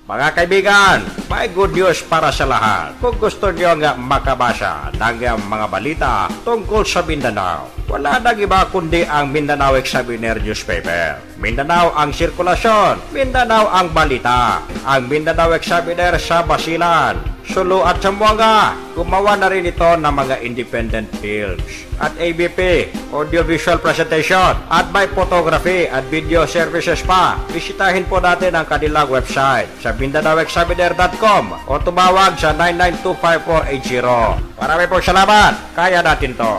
Mga kaibigan, may good news para sa lahat. Kung gusto nyo nga makabasa ng mga balita tungkol sa Mindanao, wala nang iba kundi ang Mindanao Examiner newspaper. Mindanao ang sirkulasyon, Mindanao ang balita. Ang Mindanao Examiner sa Basilan, Sulu at Zamboanga. Gumawa na rin ito ng mga independent films at ABP, audiovisual presentation at may photography at video services pa. Bisitahin po natin ang kanilang website sa MindanaoExaminer.com o tumawag sa 9925480. Marami pong salamat. Kaya natin to.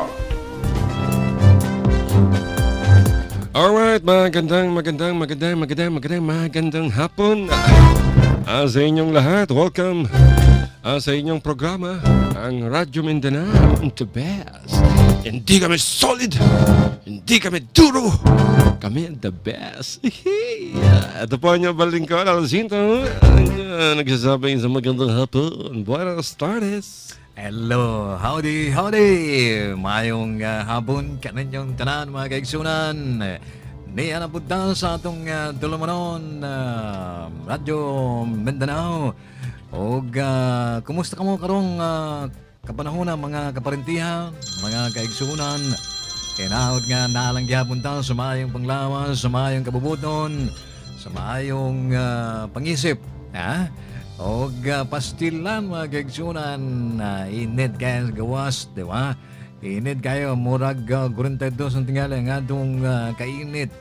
Alright, magandang hapon sa inyong lahat. Welcome sa inyong programa, ang Radyo Mindanao, the best. Hindi kami solid, hindi kami duro, kami the best. Ito po ang inyong balingkod, Alcinto, nagsasabing sa magandang hapon. Buenas tardes. Hello, howdy. Mayong hapon kaninyong tanan mga kaigsunan. Niya na punta sa atong tulumanon Radyo Mindanao. O kumusta ka mo karong kapanahon mga kaparintihan, mga kaigsunan. Kinaot nga naalang gyapon ta sa mayong panglawas, sa mayong kabubuton, sa mayong pangisip. O pastilan mga kaigsunan, init kayo sa gawas, di ba? Init kayo, murag 42 ang tingali ang atong kainit.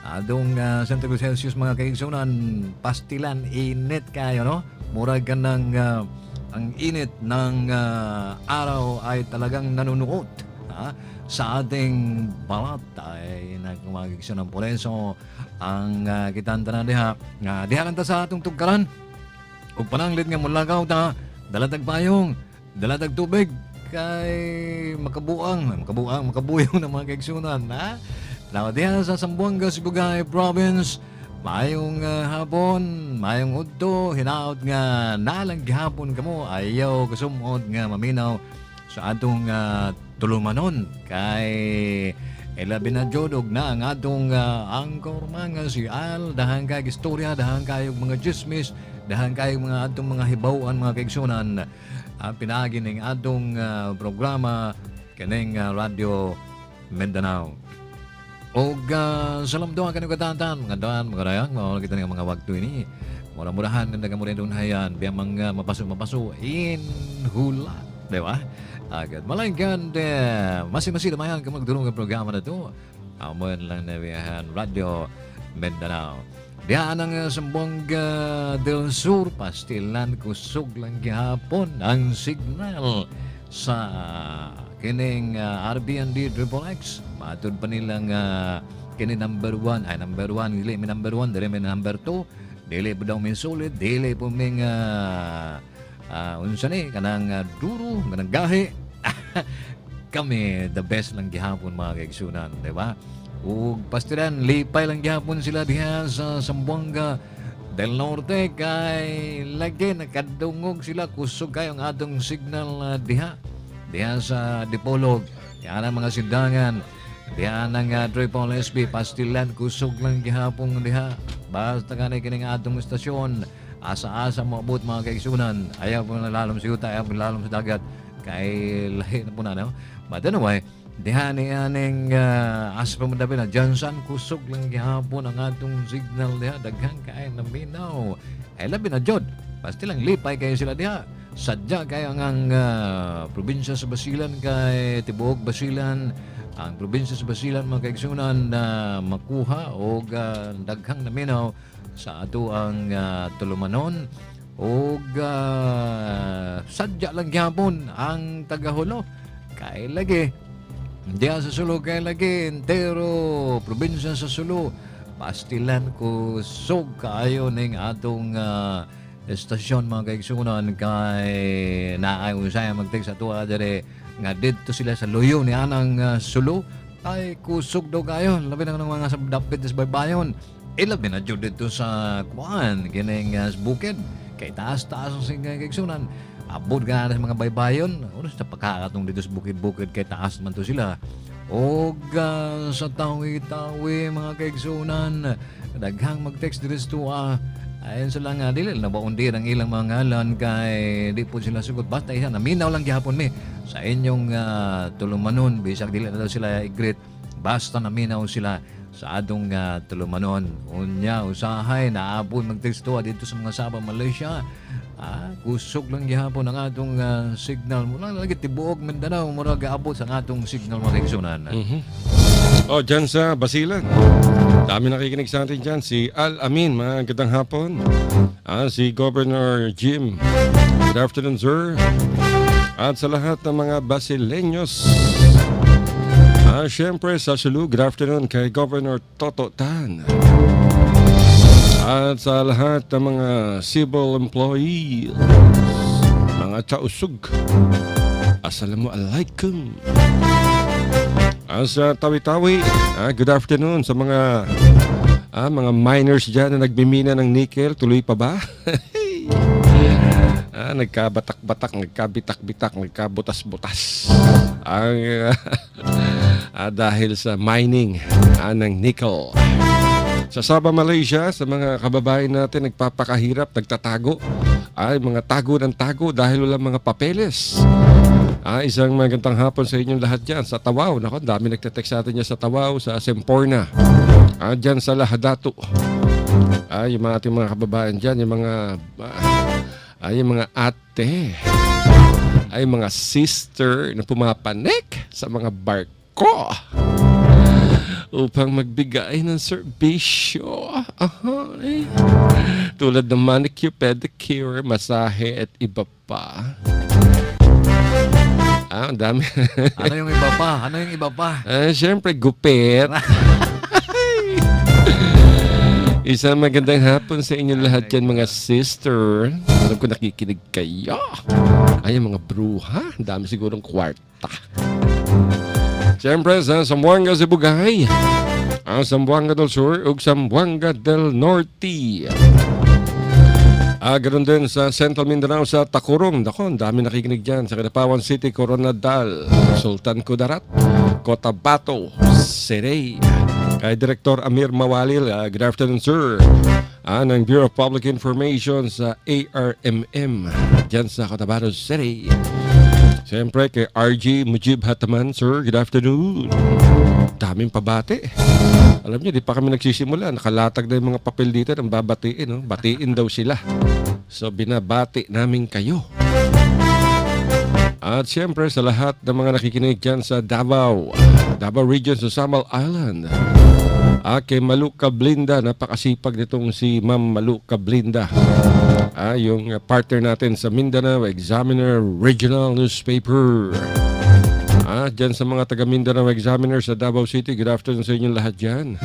Adong Central Celsius mga kaigsunan, pastilan, init kayo, no? Murag ka ng ang init ng araw ay talagang nanunuot sa ating balat ay nagmagigsunan po rin. So, ang kitanta na diha kanta sa atong tugkaran. Ug pananglit nga mulagaw ta, dalatag payong, dalatag tubig, kay makabuyong ng mga kaigsunan, Now, diha sa Zamboanga, Sibugay Province, mayong hapon, mayong udto, hinaot nga nalang gihapon kamo, ayaw kasumod nga maminaw sa atong tulumanon. Kay ilabi na jodog na ang atong angkor mga si Al, dahan kayong istorya, dahan kayong mga chismis, dahan kayong mga atong mga hibawaan mga kaigsunan. Pinagi ng atong programa kaning Radio Mindanao. O salam doon kanong katantan, mga daan, mga rayang, mga kita ng mga wagto ini. Mura-murahan, ganda ka mo rin doon hayan, biya mga mapaso, in hula, di ba? Agad, malanggan, masi-masi damayan ka magdurong ang programa na ito. Amon lang na biyahan, Radio Mindanao. Diyan ang Zamboanga del Sur, pastilan, kusog lang gihapon ang signal sa kining RBND Triple X. Matod pa nilang kini number 1, dili may number 1, dili may number 2, dili po daw may sulit, dili po may unsa ni kanang duro, kanang gahi. Kami the best lang gihapon mga kaigsunan, di ba? Ug pastiran lipay lang gihapon sila diha sa Zamboanga del Norte, kay lagi nakadungog sila, kusog kayo ang atong signal diha sa Dipolog, yan ang mga sindangan, diyan ang Triple SB, pastilan, kusog lang gihapon diha. Basta ganay kining atong istasyon, asa-asa maabot mga kaigsunan, ayaw po nalalom sa yuta, ayaw po nalalom sa dagat, kay lahi na po na, no? But anyway, diha ni aning asa pa madabi na Johnson, kusog lang gihapon ang atong signal diha, daghang kay na minaw, ay labi na jod, pastilang lipay kayo sila diha. Sadya kayo ang probinsya sa Basilan, kay Tibuok Basilan, ang probinsya sa Basilan mga kaigsunan na makuha o daghang naminaw sa ato ang tulumanon o sadya lang gyapon ang tagahulo, kay lagi diya sa Sulu, kay lagi entero probinsya sa Sulu, pastilan kusog kaayo ning atong estasyon mga kaigsunan, kay naayon saya mag-text sa tuwa dere nga dito sila sa luyo ni anang Sulu, ay kusog daw kayo, labi na ng mga sabdapit sa baybayon, ilabi na dyan dito sa kuan kining bukid, kay taas-taas ang singa kaigsunan, abot ka na sa mga baybayon, unos na pagkakatong dito sa bukid-bukid, kay taas man to sila. O sa tawi-tawi mga kaigsunan, daghang mag-text dito sa tuwa, Ayon sila nga dili na baundir ang ilang mga ngalan kay di po sila sugot basta isa naminaw lang gihapon mi sa inyong tulumanon bisag dili na daw sila i-greet basta naminaw sila sa adong tulumanon. Unya usahay naabot magteksto dito sa mga Sabah, Malaysia. Kusog lang gihapon ang atong signal mo lang lagi tibuok Mindanao mura gaabot sa atong signal mga kaigsunan. Oh, dyan sa Basilan. Dami nakikinig sa atin dyan. Si Al Amin, magandang hapon. Si Governor Jim. Good afternoon, sir. At sa lahat ng mga Basileños. Siyempre sa Sulu, good afternoon kay Governor Toto Tan. At sa lahat ng mga civil employees, mga tausug, assalamualaikum. Sa Tawi-Tawi, good afternoon sa mga miners dyan na nagmimina ng nickel. Tuloy pa ba? Nagkabatak-batak, nagkabitak-bitak, nagkabutas-butas. Dahil sa mining ng nickel. Sa Sabah, Malaysia, sa mga kababayan natin nagpapakahirap, nagtatago. Mga tago ng tago dahil walang mga papeles. Isang magandang hapon sa inyong lahat dyan sa Tawau. Nako, dami nagte-text sa atin dyan sa Tawau, sa Semporna. Dyan sa Lahadato. Yung mga ating mga kababayan dyan, yung mga ate, yung mga sister na pumapanik sa mga barko upang magbigay ng serbisyo. Tulad ng manicure, pedicure, masahe at iba pa. Ang dami. Ano yung iba pa? Ano yung iba pa? Siyempre, gupit. Isang magandang hapon sa inyo lahat dyan, mga sister. Alam ko nakikinig kayo. Yung mga bruha. Ang dami sigurong kwarta. Siyempre, sa Zamboanga, Sibugay. Ang Zamboanga del Sur ug Zamboanga del Norte. Ganoon din sa Central Mindanao sa Takurong. Dako, ang dami nakikinig dyan. Sa Kinapawan City, Coronadal, Sultan Kudarat, Cotabato, Serey. Kay Director Amir Mawalil, good afternoon, sir. Ng Bureau of Public Information sa ARMM dyan sa Cotabato City. Siyempre kay RG Mujib Hataman, sir, good afternoon. Daming pabati. Alam niyo, di pa kami nagsisimula. Nakalatag na yung mga papel dito ng babatiin. No? Batiin daw sila. So, binabati namin kayo. At siyempre, sa lahat ng mga nakikinig dyan sa Davao Region sa Samal Island. Kay Malu Cablinda, napakasipag nitong si Ma'am Malu Cablinda. Yung partner natin sa Mindanao Examiner Regional Newspaper. Dyan sa mga taga Mindanao Examiner sa Davao City, good afternoon sa inyong lahat dyan.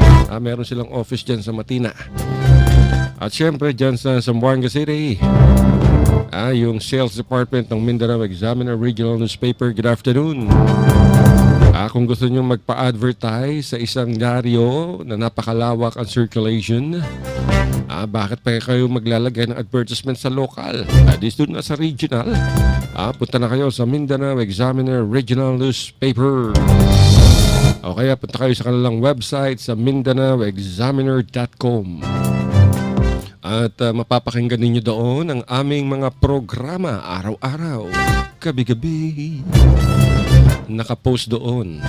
Meron silang office dyan sa Matina. At syempre dyan sa Zamboanga City, yung sales department ng Mindanao Examiner Regional Newspaper, good afternoon. Kung gusto nyo magpa-advertise sa isang diaryo na napakalawak ang circulation, bakit pa kayo maglalagay ng advertisement sa local? Dito na sa regional. Punta na kayo sa Mindanao Examiner Regional Newspaper. O kaya punta kayo sa kanilang website sa MindanaoExaminer.com. At mapapakinggan ninyo doon ang aming mga programa araw-araw, gabi-gabi. Nakapost doon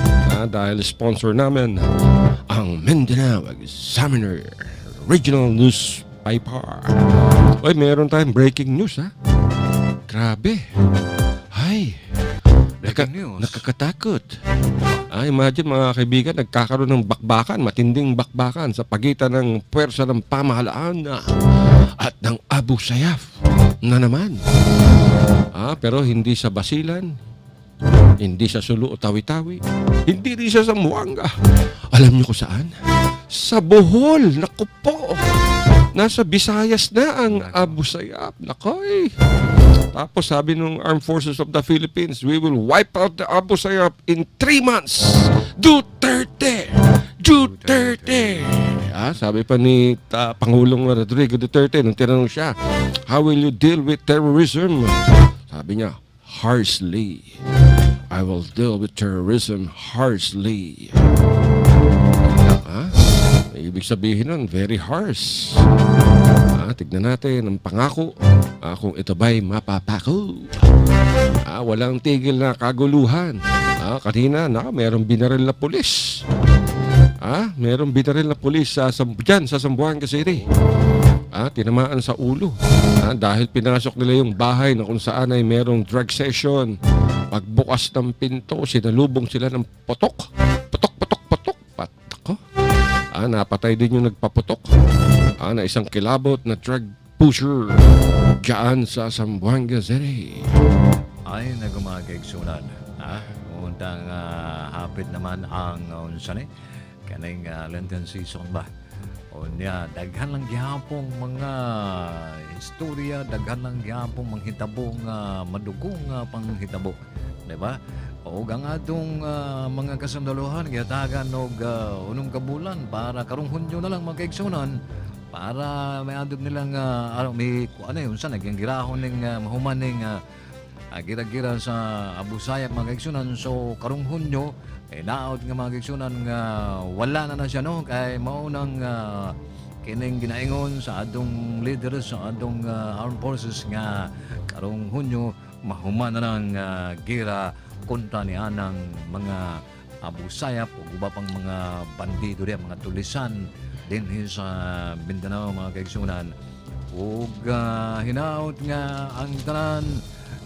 dahil sponsor namin ang Mindanao Examiner Regional Newspaper. Meron tayong breaking news, Grabe. Breaking news. Nakakatakot. Imagine mga kaibigan, nagkakaroon ng bakbakan, matinding bakbakan sa pagitan ng puwersa ng pamahalaan at ng Abu Sayyaf na naman. Pero hindi sa Basilan, hindi sa Sulu o Tawi-Tawi, hindi rin sa Zamboanga. Alam niyo kung saan? Sa Bohol. Naku po. Nasa Visayas na ang Abu Sayyaf. Nakoy. Tapos sabi ng Armed Forces of the Philippines, we will wipe out the Abu Sayyaf in 3 months. Duterte! Duterte! Sabi pa ni Pangulong Rodrigo Duterte nung tinanong siya, how will you deal with terrorism? Sabi niya, harshly. I will deal with terrorism harshly. Ibig sabihin nun, very harsh. Tignan natin ang pangako kung ito ba'y mapapako. Walang tigil na kaguluhan. Kanina, merong binaril na pulis. Merong binaril na pulis dyan sa Zamboanga City. Tinamaan sa ulo. Dahil pinasok nila yung bahay na kung saan ay merong drug session. Pagbukas ng pinto, sinalubong sila ng potok. Potok. Patako. Napatay din yung nagpaputok. Na isang kilabot na drug pusher dyan sa Zamboanga City. Ay, nagumagigsunan. Untang hapit naman ang unsan kaning Lenten season ba. Unya, daghan lang gihapong mga istorya, daghan lang gihapong manghitabong madugong panghitabo. Diba? O ang atong mga kasandaluhan, gihatagan og unong kabulan para karong Hunyo na lang magkaigsunan para may adog nilang may unsan naging girahon ning mahuman ning gira-gira sa Abu Sayyaf mga kaigsunan. So karong Hunyo naot nga mga kaigsunan nga wala na siya kay maunang kining ginaingon sa adong leaders sa adong armed forces nga karong Hunyo mahuman na ng gira kontra ni anang mga Abu Sayyaf o uba pang mga bandido diya, mga tulisan dinhi sa Mindanao mga kaigsunan. Ug hinaot nga ang tanan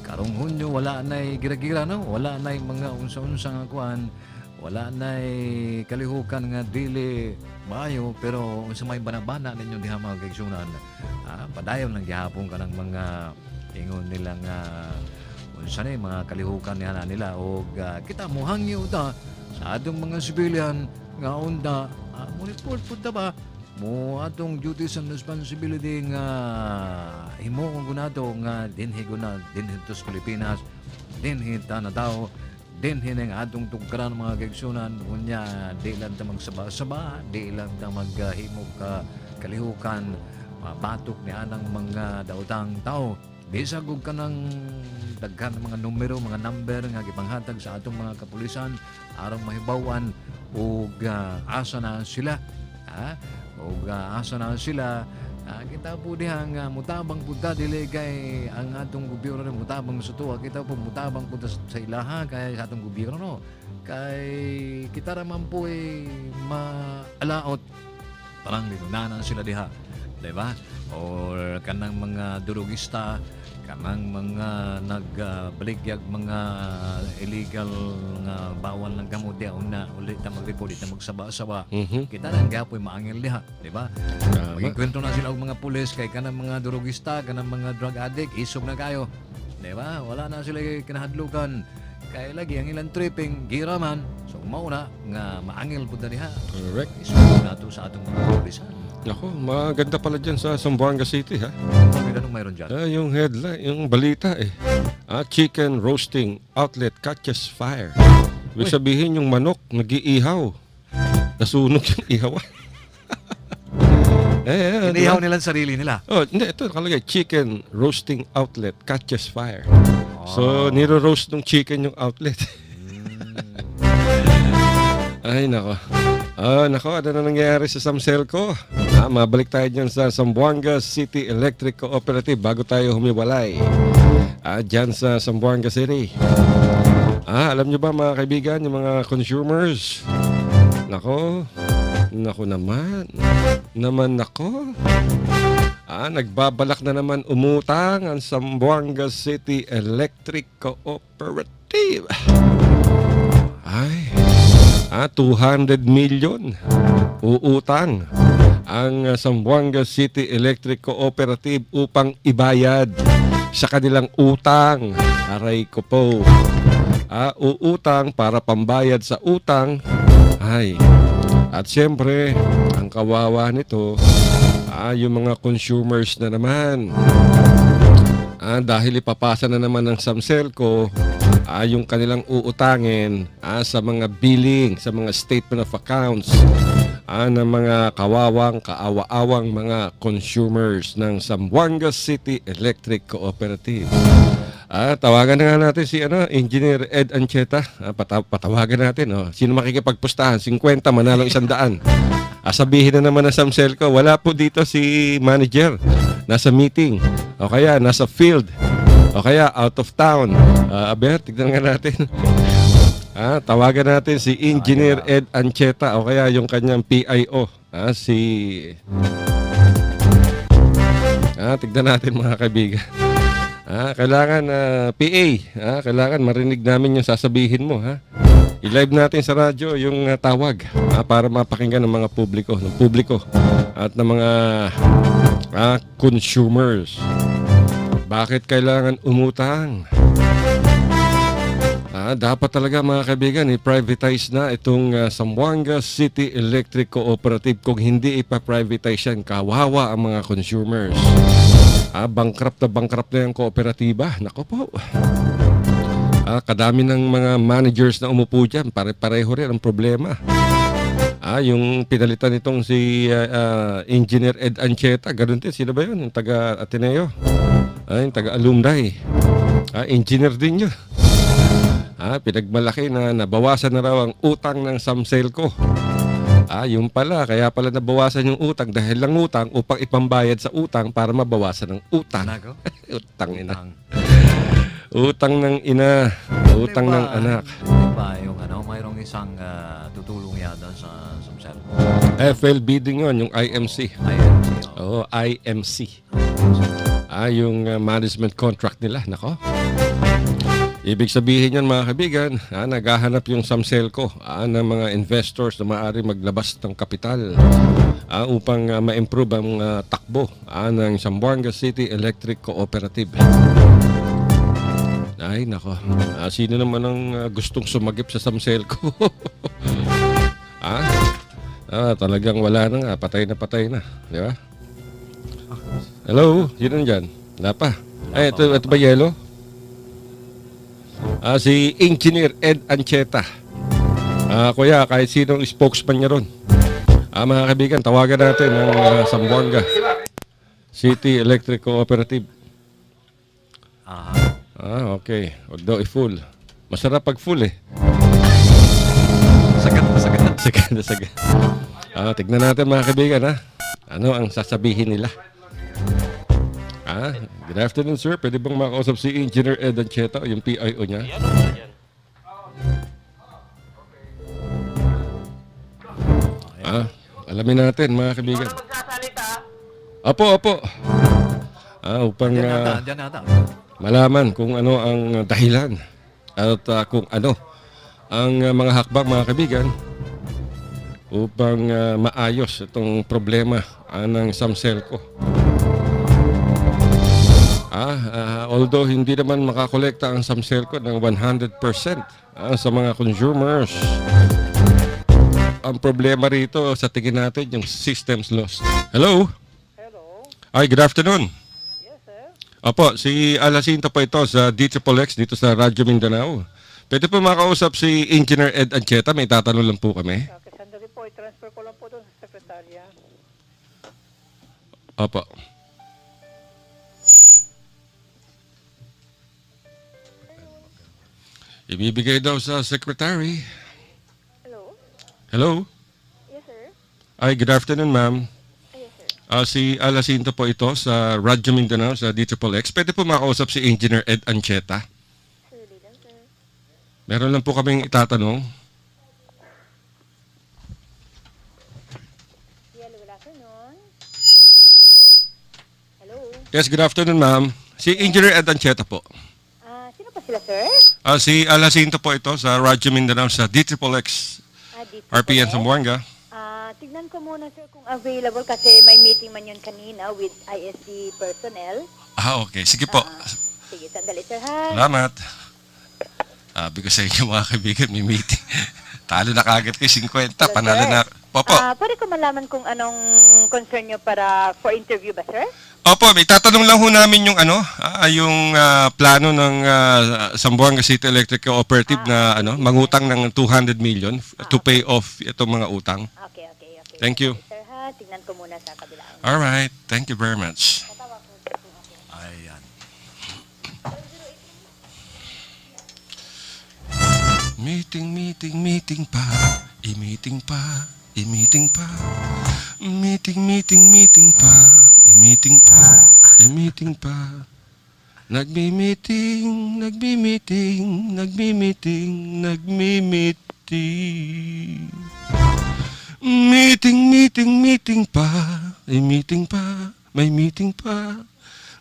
karong Hunyo wala na'y gira-gira wala na'y mga unsa-unsa nga kuan, wala na'y kalihukan nga dili maayo, pero unsa may banabana ninyo diha mga kaigsunan. Padayon lang gihapon kanang mga ingon nila nga unsa na mga kalihukan niya nila o kita muhangyo ta sa atong mga sibilyan nga unta mo report punta ba mo atong duties and responsibility nga himo kung gunato nga dinhi guna dinhi tos Pilipinas, dinhi ta na tao, dinhi ng atong tugkaran mga kaigsunan. Unya di lang ta magsaba-saba, di lang ta maghimog kalihukan batok ni anang mga daotang tao. Bisag og kanang daghan mga numero, mga number nga gipanghatag sa atong mga kapulisan aron mahibawan og asa na sila. Asa na sila. Kita po dihang mutabang punta dili kay ang atong gobyerno mutabang sa tuwa. Kita po mutabang punta sa ilaha kay sa atong gobyerno. Kay kita raman po maalaot parang linunanan sila diha. Diba? Or kanang mga durugista, kanang mga nagbaligyag mga illegal nga bawal ng gamot diya una ulit na mag-report na magsaba-saba. Kita nang gapoy maangil diha, di ba? Magkwento na sila og mga pulis kay kanang mga durugista, kanang mga drug addict, isog na kayo. Di ba? Wala na sila kinahadlukan. Kaya lagi ang ilang tripping gira man. So mauna nga maangil pud diha. Correct. Isog na to sa atong mga pulisan. Ako, maganda pala dyan sa Zamboanga City, ha? Anong mayroon dyan? Yung headline, yung balita, chicken roasting outlet catches fire. Ibig sabihin, yung manok, nag-iihaw. Nasunog yung ihawan. Inihaw nilang sarili nila. Hindi, ito nakalagay, chicken roasting outlet catches fire. So, niro-roast ng chicken yung outlet. Ay, nako. Nako, ano na nangyayari sa Samselco? Mabalik tayo dyan sa Zamboanga City Electric Cooperative bago tayo humiwalay. Dyan sa Zamboanga City. Alam nyo ba mga kaibigan, yung mga consumers? Nako naman. Nagbabalak na naman umutang ang Zamboanga City Electric Cooperative. 200 million uutang ang Zamboanga City Electric Cooperative upang ibayad sa kanilang utang. Aray ko po. Uutang para pambayad sa utang. At siyempre, ang kawawa nito, yung mga consumers na naman. Dahil ipapasa na naman ng Samselco yung kanilang uutangin sa mga billing, sa mga statement of accounts ng mga kaawa-awang mga consumers ng Zamboanga City Electric Cooperative. Tawagan na nga natin si Engineer Ed Ancheta. Patawagan natin. Sino makikipagpustahan? 50, manalong 100. Sabihin na naman ng Samselco, wala po dito si manager. nasa meeting, o kaya nasa field, o kaya out of town. Aber, tignan nga natin. Tawagan natin si Engineer Ed Ancheta o kaya yung kanyang PIO. Tignan natin mga kaibigan. Kailangan PA, kailangan marinig namin yung sasabihin mo. I-live natin sa radyo yung tawag para mapakinggan ng mga publiko at ng mga consumers. Bakit kailangan umutang? Dapat talaga mga kaibigan, i-privatize na itong Zamboanga City Electric Cooperative. Kung hindi ipa-privatize yan, kawawa ang mga consumers. Bankrupt na yung kooperatiba. Nako po. Kadami ng mga managers na umupo dyan, pare-pareho rin ang problema. Yung pinalitan nitong si Engineer Ed Ancheta, ganun din. Sino ba yun? Yung taga Ateneo. Yung taga alumni. Engineer din yun. Pinagmalaki na nabawasan na raw ang utang ng Samselco. Yung pala, kaya pala nabawasan yung utang dahil lang utang upang ipambayad sa utang para mabawasan ng utang. Utang ina. Utang ng ina, utang ng anak. Diba yung mayroong isang tutulong yata sa Samselco. FLB din yun, yung IMC. Oo, IMC. Yung management contract nila, nako. Ibig sabihin yan mga kaibigan, naghahanap yung Samselco ng mga investors na maaari maglabas ng kapital upang ma-improve ang takbo ng Zamboanga City Electric Cooperative. Ay nako, sino naman ang gustong sumagip sa Samselco? Talagang wala na nga, patay na, di ba? Hello, sino nandyan? Wala pa. Ito ba yelo? Si Engineer Ed Ancheta. Kuya, kahit sinong spokesman niya ron. Mga kaibigan, tawagan natin ang Zamboanga City Electric Cooperative. Okay. Huwag daw i-full. Masarap pag full eh. Sagad. Tignan natin mga kaibigan ano ang sasabihin nila. Good afternoon, sir. Pwede bang makausap si Engineer Ed Ancheta, yung PIO niya? Alamin natin, mga kaibigan. Opo. Upang malaman kung ano ang dahilan at kung ano ang mga hakbang, mga kaibigan, upang maayos itong problema ng Samselco. Although hindi naman makakolekta ang Samselco ng 100% sa mga consumers. Ang problema rito sa tingin natin yung systems lost. Hello? Ay, good afternoon. Yes, sir. Opo, si Alasinta po ito sa DXXX dito sa Radyo Mindanao. Pwede po makausap si Engineer Ed Ancheta, may tatanong lang po kami. Okay, sandali po, i-transfer ko lang po doon sa sekretarya. Opo. Ibibigay daw sa secretary. Hello? Yes, sir. Ay, good afternoon, ma'am. Yes, sir. Si Alasinta po ito sa Radyo Mindanao sa DXXX. Pwede po makausap si Engineer Ed Ancheta. Surely lang, sir. Meron lang po kaming itatanong. Good afternoon. Hello. Yes, good afternoon, ma'am. Si Engineer Ed Ancheta po. Sino pa sila, sir? Si Alasinta po ito sa Radyo Mindanao sa DXXX. RPN Zamboanga. Tignan ko muna, sir, kung available kasi may meeting man yun kanina with ISD personnel. Okay. Sige po. Sige, sandali, sir, ha? Salamat. Sabi ko sa inyo, mga kaibigan, may meeting. Talo na kagad kayo, 50. Panalo na. Opo. Pwede ko malaman kung anong concern nyo for interview ba, sir? Opo, may tatanong lang ho namin yung yung plano ng Zamboanga City Electric Cooperative na mangutang ng 200 million to pay off itong mga utang. Okay. Thank you. Sir, ha? Tignan ko muna sa kabila. All right. Thank you very much. Ayan. Meeting pa. I-meeting pa. Meeting pa. Meeting pa. I-meeting pa. meeting pa. Nagmi-meeting, nagmi-meeting, nagmi-meeting, nagmi-meeting. Meeting, meeting, meeting pa. May meeting pa, may meeting pa.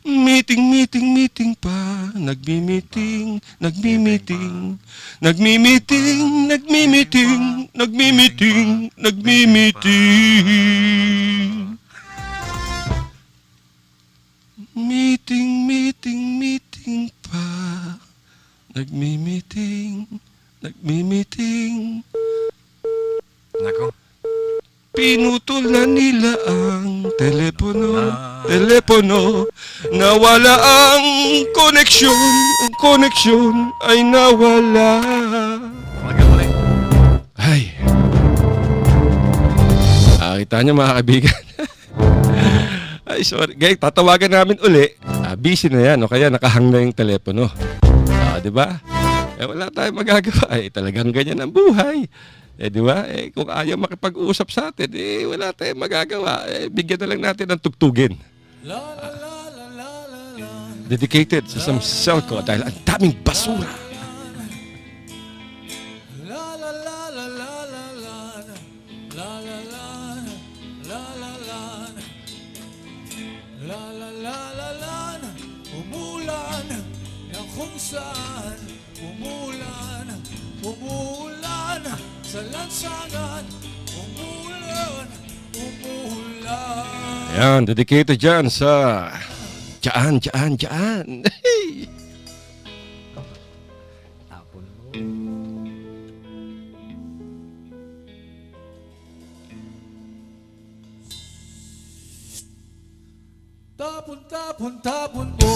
Meeting, meeting, meeting pa. Nagmi-meeting, nagmi-meeting. Nagmi-meeting, nagmi-meeting, nagmi-meeting, nagmi-meeting. Meeting, meeting, meeting pa. Nagmi-meeting, nagmi-meeting. Nako. Pinutol na nila ang telepono. Nawala ang koneksyon ay nawala. Magaling. Ay. Kita niyo mga kaibigan. Ay, sorry. Guys, tatawagan namin uli. Busy na yan, o kaya nakahang na yung telepono. Di ba? Wala tayong magagawa. Talagang ganyan ang buhay. Di ba? Kung ayaw makipag-usap sa atin, wala tayong magagawa. Bigyan na lang natin ng tugtugin. Dedicated sa Samselco dahil ang daming basura. Umulan sa lansangan, umulan. Ayan, dedicated dyan sa Dyan. Tapon mo. Tapon mo,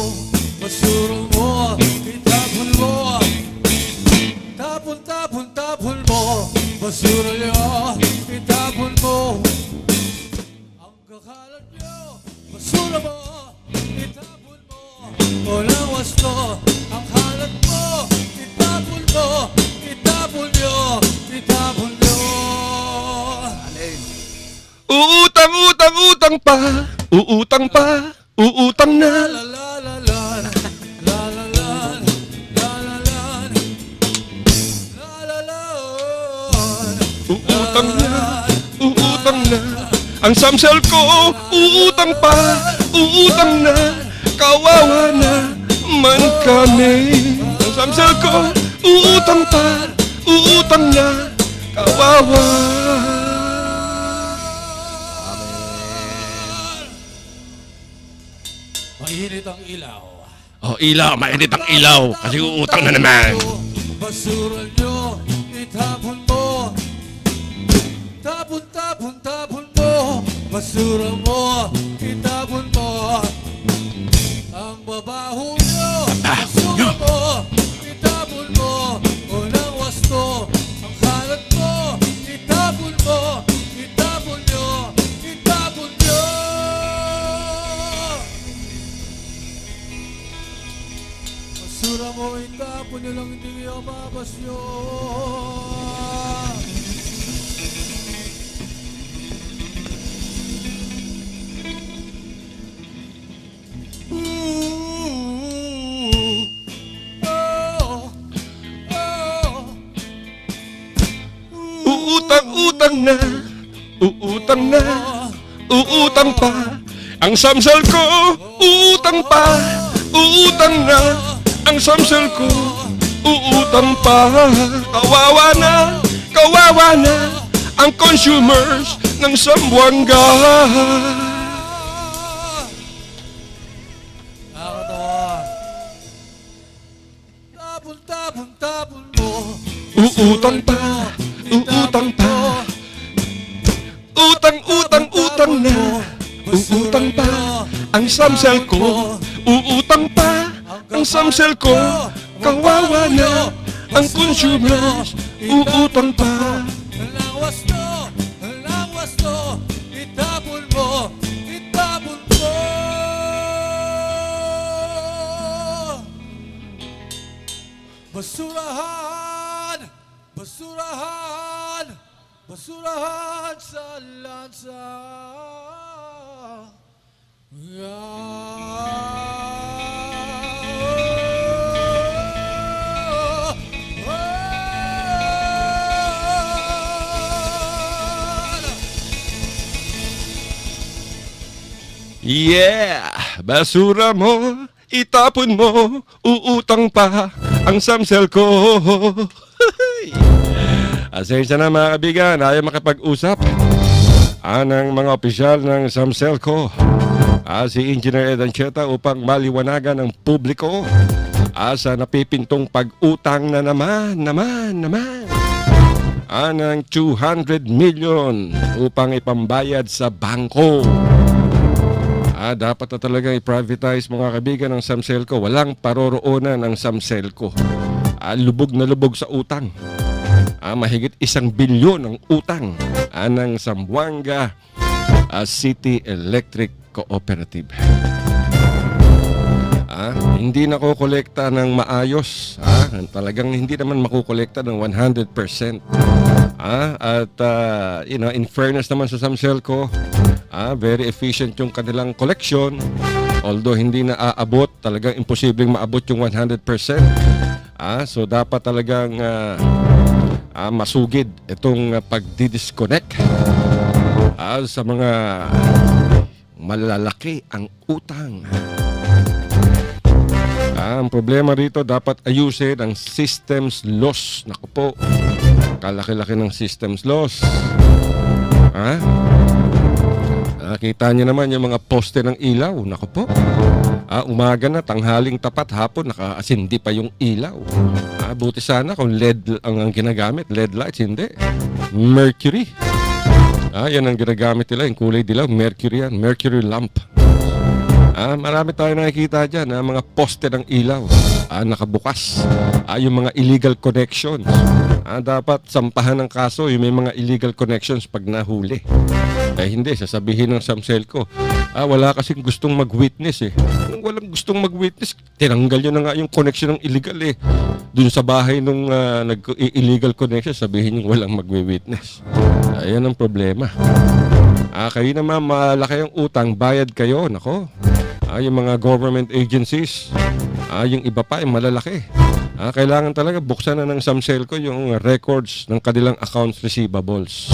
basura mo, itapon mo. Tapon mo, basura nyo, itapon mo. Ang kakalat nyo, basura mo, itapon mo. Walang wasto, ang kalat mo, itapon mo, itapon nyo, itapon nyo. Utang pa. Uutang na. Uutang na. Ang samsel ko, uutang na. Kawawa na man kami. Ang samsel ko, uutang na. Kawawa. Mainit ang ilaw. Ilaw, mainit ang ilaw. Kasi uutang na naman. Basura nyo, itapon mo. Tapon mo. Basura mo, itapon mo. Ang babaho nyo, basura mo, itapon mo. Walang wasto, ang kalat mo, itapon mo. Itapon nyo, itapon nyo. Basura mo, itapon nyo lang, hindi kayo mabasyo. Uutang pa. Ang samsel ko, uutang na. Ang samsel ko, uutang pa. Kawawa na ang consumers ng Sambuanga. Tapon mo. Uutang pa. Utang na. Uutang pa. Ang samsel ko, uutang pa. Ang samsel ko, kawawa na ang consumers, uutang pa. Walang wasto, itapon mo. Basurahan sa lansa. Yeah. Yeah! Basura mo, itapon mo, uutang pa ang samsel ko. Asensya na mga kaibigan, ayaw makapag-usap ng mga opisyal ng Samselco. Si Engineer Ed Ancheta upang maliwanagan ng publiko sa napipintong pag-utang na naman ng 200 million upang ipambayad sa bangko. Dapat na talagang i-privatize mga kaibigan ng Samselco. Walang paroroonan ng Samselco. Lubog na lubog sa utang. Mahigit 1 bilyon ang utang ng Zamboanga City Electric Cooperative. Hindi nakokolekta ng maayos. Talagang hindi naman makukolekta ng 100%. In fairness naman sa Samselco, very efficient yung kanilang collection. Although hindi na aabot, talagang imposibleng maabot yung 100%. So dapat talagang masugid itong pagdi-disconnect sa mga malalaki ang utang. Ang problema rito, dapat ayusin ang systems loss. Naku po, kalaki-laki ng systems loss. Nakita niyo naman yung mga poste ng ilaw. Naku po, umaga na, tanghaling tapat, hapon nakaasindi pa yung ilaw. Buti sana kung LED ang ginagamit. LED lights, hindi. Mercury. Yan ang ginagamit nila, yung kulay dilaw. Mercury yan, mercury lamp. Marami tayo nakikita dyan, mga poste ng ilaw nakabukas. Yung mga illegal connections. Dapat sampahan ng kaso yung may mga illegal connections pag nahuli. Hindi, sasabihin ng Samselco, wala kasing gustong mag-witness eh. Kung walang gustong mag-witness, tinanggal nyo na nga yung connection ng illegal eh. Dun sa bahay nung illegal connection, sabihin nyo walang mag-witness. Ayan ang problema. Kayo naman, malaki yung utang, bayad kayo, nako. Yung mga government agencies, yung iba pa, yung malalaki. Kailangan talaga buksan na ng Samselco yung records ng kanilang accounts receivables.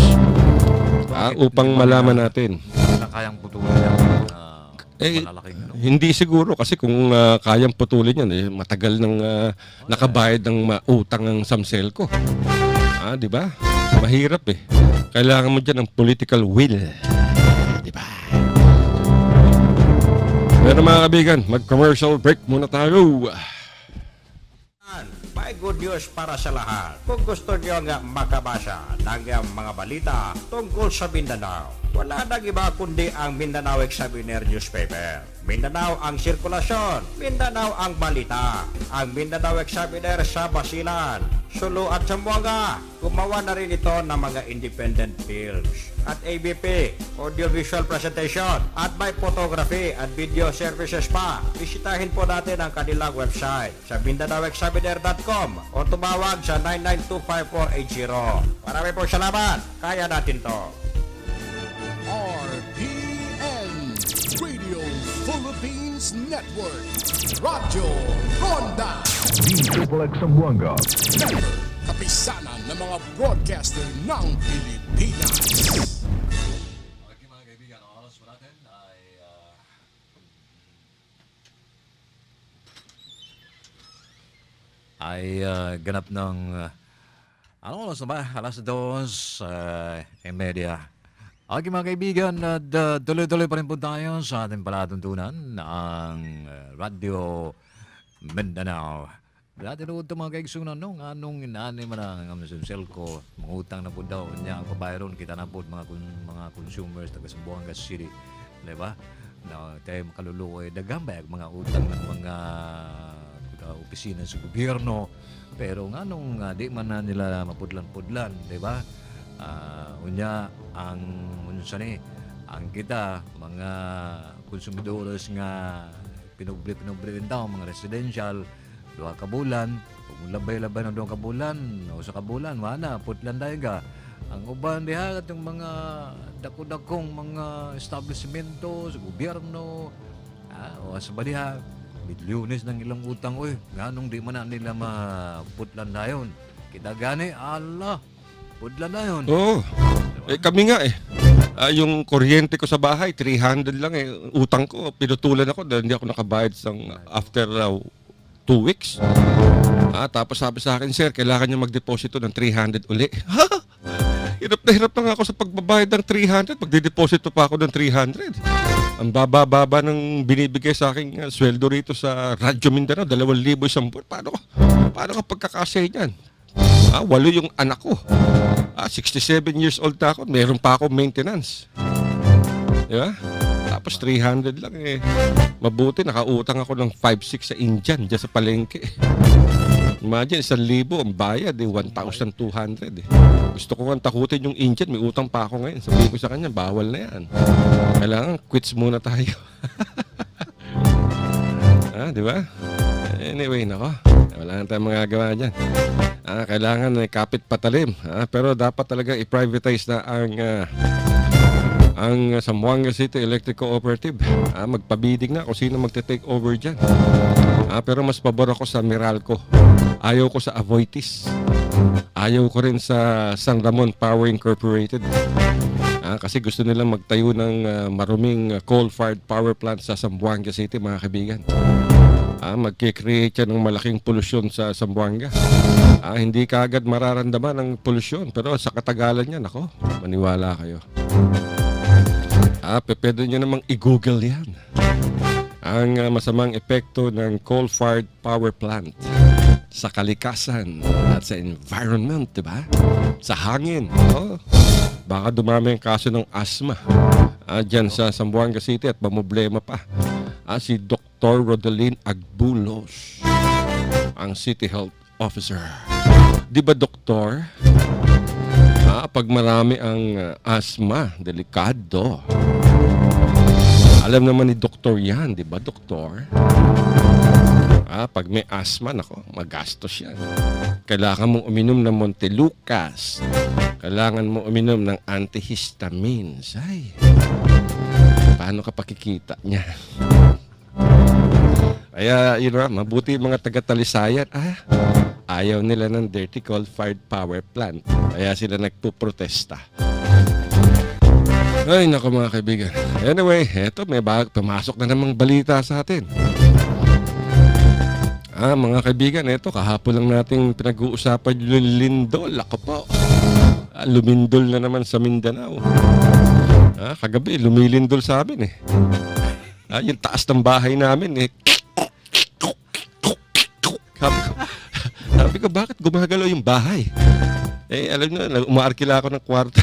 Upang malaman natin. Kayang putulin yan. Hindi siguro kasi kung kayang putulin yan, matagal nang nakabayad ng utang ng Samselco. Di ba? Mahirap eh. Kailangan mo dyan ng political will. Di ba? Pero mga kaibigan, mag-commercial break muna tayo. May good news para sa lahat. Kung gusto nyo nga makabasa ng mga balita tungkol sa Mindanao, wala nang iba kundi ang Mindanao Examiner Newspaper. Mindanao ang sirkulasyon, Mindanao ang balita. Ang Mindanao Examiner sa Basilan, Sulu at Zamboanga. Gumawa na rin ito ng mga independent films at ABP, audiovisual presentation, at may photography at video services pa. Bisitahin po natin ang kanilang website sa MindanaoExaminer.com o tumawag sa 9925480. Marami pong salamat. Kaya natin to. RPN Radio Philippines Network. Radyo Ronda. Duplex Zamboanga. Kapisanan ng mga broadcaster ng Pilipinas. Okay mga kaibigan, ang oras po natin ay ganap ng anong oras na ba? Alas 2:30. Okay mga kaibigan, tuloy-tuloy pa rin po tayo sa ating palatuntunan ng Radyo Mindanao. Dati noon ito mga kaigsunan nung anong inaanay man ang Samselco, mangutang na po daw niya ang pabayron, kita na po mga consumers taga Zamboanga City, diba? Na tayo makaluluoy, dagambay ang mga utang ng mga opisina sa gobyerno, pero nga nung di man na nila mapudlan-pudlan, diba? Unya ang unsani ang kita mga konsumidores nga pinubli rin daw mga residential 2 ka bulan, kung labay-labay na 2 ka bulan o sa kabulan, wala putlan tayo ka. Ang uban diha itong mga dako-dakong mga establishmento sa gobyerno o sa baliha milyones ng ilang utang nganong di man na nila maputlan dayon. Kita gani Allah pudlan na yun. Oo. Kami nga eh. Yung kuryente ko sa bahay, 300 lang eh. Utang ko, pinutulan ako dahil hindi ako nakabayad after 2 weeks. Tapos sabi sa akin, sir, kailangan niyo magdeposito ng 300 uli. Hirap na ako sa pagbabayad ng 300. Magdideposito pa ako ng 300. Ang baba-baba ng binibigay sa akin sweldo rito sa Radyo Mindanao, 2,000 isang buwan. Paano ka pagkakasya niyan? 8 yung anak ko. 67 years old na ako. Meron pa ako maintenance. Diba? Tapos 300 lang eh. Mabuti, nakautang ako ng 5-6 sa Indian dyan sa palengke. Imagine, 1,000 ang bayad eh, 1,200 eh. Gusto ko nga takutin yung Indian, may utang pa ako ngayon. Sabihin ko sa kanya, bawal na yan. Kailangan, quits muna tayo. Di ba? Anyway, nako. Wala na tayong magagawa dyan. Kailangan kapit patalim. Pero dapat talaga i-privatize na ang Zamboanga City Electric Cooperative. Magpabidig na kung sino magte-take over dyan. Pero mas pabor ako sa Meralco. Ayaw ko sa Avoitis. Ayaw ko rin sa San Ramon Power Incorporated. Kasi gusto nilang magtayo ng maruming coal-fired power plant sa Zamboanga City, mga kaibigan. Magkikreate yan ng malaking polusyon sa Zamboanga. Hindi kaagad mararamdaman ng polusyon, pero sa katagalan yan, ako, maniwala kayo. Pwede nyo namang i-google yan. Ang masamang epekto ng coal-fired power plant sa kalikasan at sa environment, diba? Sa hangin. Baka dumami ang kaso ng asthma dyan sa Zamboanga City at mamblema pa. Si Dr. Rodeline Agbulos, ang City Health Officer. Di ba, Doktor? Pag marami ang asthma, delikado. Alam naman ni Doktor yan, di ba, Doktor? Pag may asthma, nako, magastos yan. Kailangan mong uminom ng Montelukast. Kailangan mo uminom ng antihistamines. Ay, paano ka pakikita niya? Kaya, mabuti yung mga taga-Talisayan. Ayaw nila ng dirty coal-fired power plant. Kaya sila nagpuprotesta. Ay, naku mga kaibigan. Anyway, eto, may pumasok na namang balita sa atin. Mga kaibigan, eto, kahapon lang nating pinag-uusapan yung lindol. Ako po. Lumindol na naman sa Mindanao. Kagabi, lumilindol sa amin eh. Yung taas ng bahay namin eh. Sabi ko, bakit gumagalaw yung bahay? Alam nyo, umaarkila ako ng kwarto.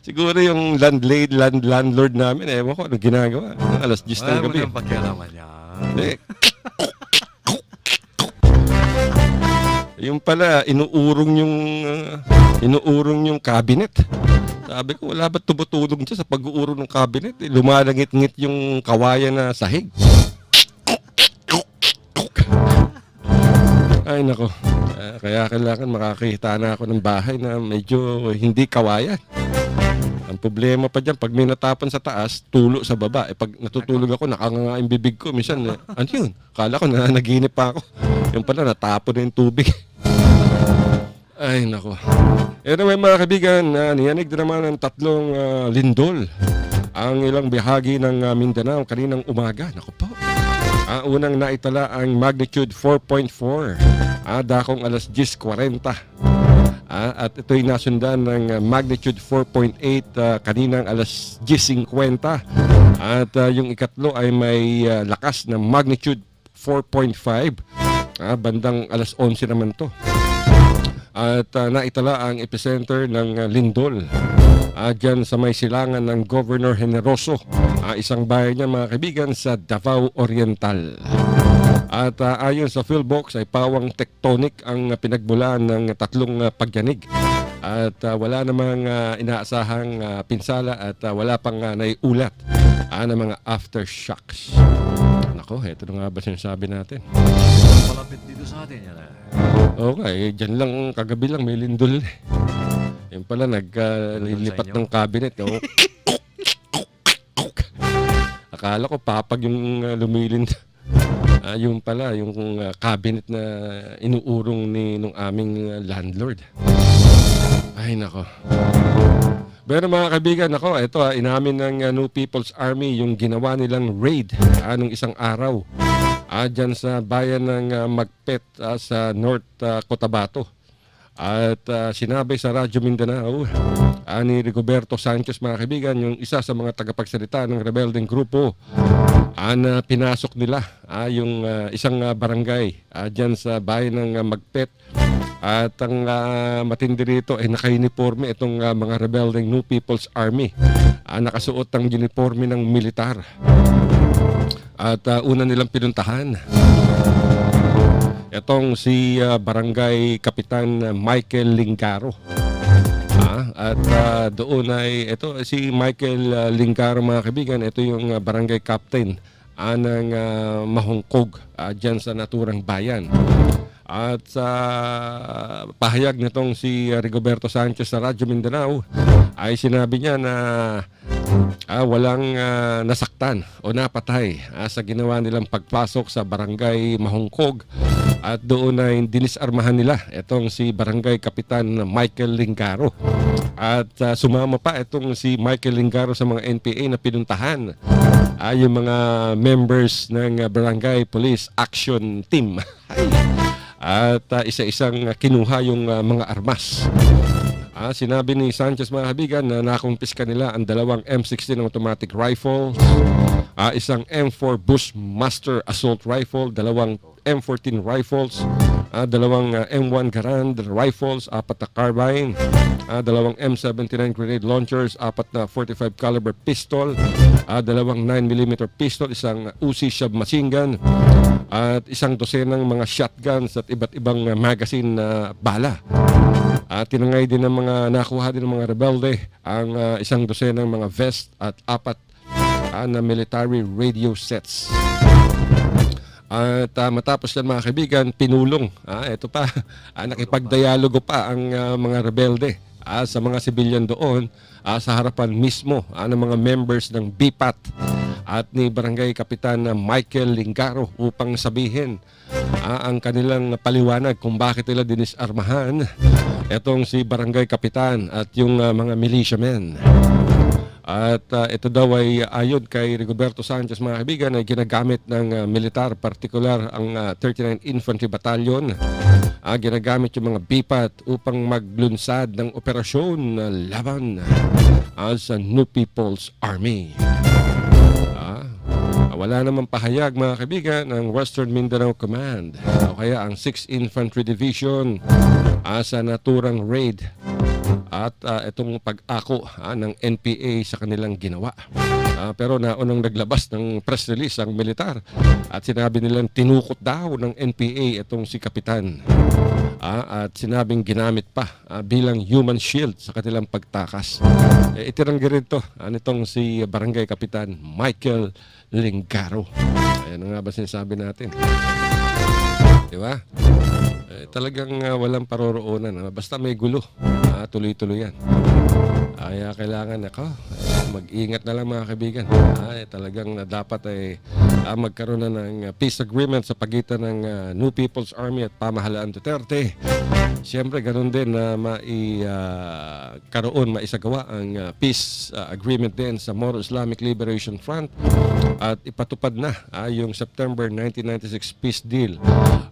Siguro yung landlord namin, ewan ko anong ginagawa. Alas 10 ng gabi. Walang pakialaman yan. Yung pala, inuurong yung cabinet. Sabi ko, wala ba't tumutulong dyan sa pag-uurong ng cabinet? Lumalangit-ngit yung kawayan na sahig. Ay, nako. Kaya kailangan makakita na ako ng bahay na medyo hindi kawayan. Ang problema pa dyan, pag may natapon sa taas, tulo sa baba. Pag natutulog ako, nakanganga yung bibig ko. Minsan, ano yun? Kala ko na naginip pa ako. Yung pala, natapon na yung tubig. Ay, nako. Anyway, mga kaibigan, niyanig din naman ng 3 lindol ang ilang bahagi ng Mindanao kaninang umaga. Nako po. Unang naitala ang magnitude 4.4. Dakong alas 10:40. At ito'y nasundan ng magnitude 4.8 kaninang alas 10:50. At yung ikatlo ay may lakas na magnitude 4.5. Bandang alas 11 naman to. At naitala ang epicenter ng lindol dyan sa may silangan ng Governor Generoso, isang bayan niya mga kaibigan sa Davao Oriental. At ayon sa Philbox ay pawang tectonic ang pinagmulan ng 3 pagyanig. At wala namang inaasahang pinsala at wala pang naiulat ng mga aftershocks. Nako, eto na nga ba sinasabi natin? Malapit dito sa atin yan. Okay, dyan lang, kagabi lang may lindol. Yung pala, naglilipat ng cabinet. Akala ko papag yung lumilindol. Yung pala, yung cabinet na inuurong nung aming landlord. Ay, nako. Pero mga kaibigan, ako, ito inamin ng New People's Army yung ginawa nilang raid nung isang araw dyan sa bayan ng Magpet sa North Cotabato. At sinabi sa Radyo Mindanao ni Rigoberto Sanchez, mga kaibigan, yung isa sa mga tagapagsalita ng rebeldeng grupo, na pinasok nila yung isang barangay dyan sa bayan ng Magpet. At ang matindi rito ay naka-uniforme itong mga rebeldeng New People's Army. Nakasuot ang uniforme ng militar. At una nilang pinuntahan itong si Barangay Kapitan Michael Lingaro. At doon ay ito si Michael Lingaro, mga kaibigan, ito yung barangay captain ng Mahongkog dyan sa naturang bayan. At sa pahayag nitong si Rigoberto Sanchez sa Radyo Mindanao ay sinabi niya na walang nasaktan o napatay sa ginawa nilang pagpasok sa barangay Mahongkog. At doon ay dinisarmahan nila itong si Barangay Kapitan Michael Lingaro. At sumama pa itong si Michael Lingaro sa mga NPA na pinuntahan yung mga members ng Barangay Police Action Team. At isa-isang kinuha yung mga armas. Sinabi ni Sanchez, mga kaibigan, na nakumpiska nila ang dalawang M16 automatic rifle, isang M4 Bushmaster assault rifle, dalawang M14 rifles, dalawang M1 Garand rifles, 4 na carbine, dalawang M79 grenade launchers, 4 na 45 caliber pistol, dalawang 9mm pistol, isang Uzi submachine gun, at isang dosenang mga shotguns at iba't ibang magazine na bala. Tinangay din ng mga nakuha din ng mga rebelde ang isang dosenang mga vest at 4 na military radio sets. At matapos yan, mga kaibigan, pinulong. Ito pa, nakipagdialogo pa ang mga rebelde sa mga sibilyan doon sa harapan mismo ng mga members ng BPAT at ni Barangay Kapitan Michael Lingaro upang sabihin ang kanilang paliwanag kung bakit nila dinisarmahan itong si Barangay Kapitan at yung mga militiamen. At ito daw ay ayon kay Rigoberto Sanchez, mga kaibigan, ay ginagamit ng militar, partikular ang 39 Infantry Battalion. Ginagamit yung mga BPAT upang maglunsad ng operasyon laban sa New People's Army. Wala namang pahayag, mga kaibigan, ng Western Mindanao Command o kaya ang 6th Infantry Division sa naturang raid at itong pag-ako ng NPA sa kanilang ginawa. Pero naunang naglabas ng press release ang militar at sinabi nilang tinukot daw ng NPA itong si Kapitan. At sinabing ginamit pa bilang human shield sa kanilang pagtakas. Itiranggi rin ito nitong si Barangay Kapitan Michael Lingaro. Ayan nga ba sinasabi natin? Diba? Talagang walang paroroonan. Basta may gulo, tuloy-tuloy yan. Kaya kailangan mag-ingat na lang, mga kaibigan. Talagang dapat ay magkaroon na ng peace agreement sa pagitan ng New People's Army at pamahalaan Duterte. Siyempre, ganoon din na maisagawa ang peace agreement din sa Moro Islamic Liberation Front at ipatupad na yung September 1996 peace deal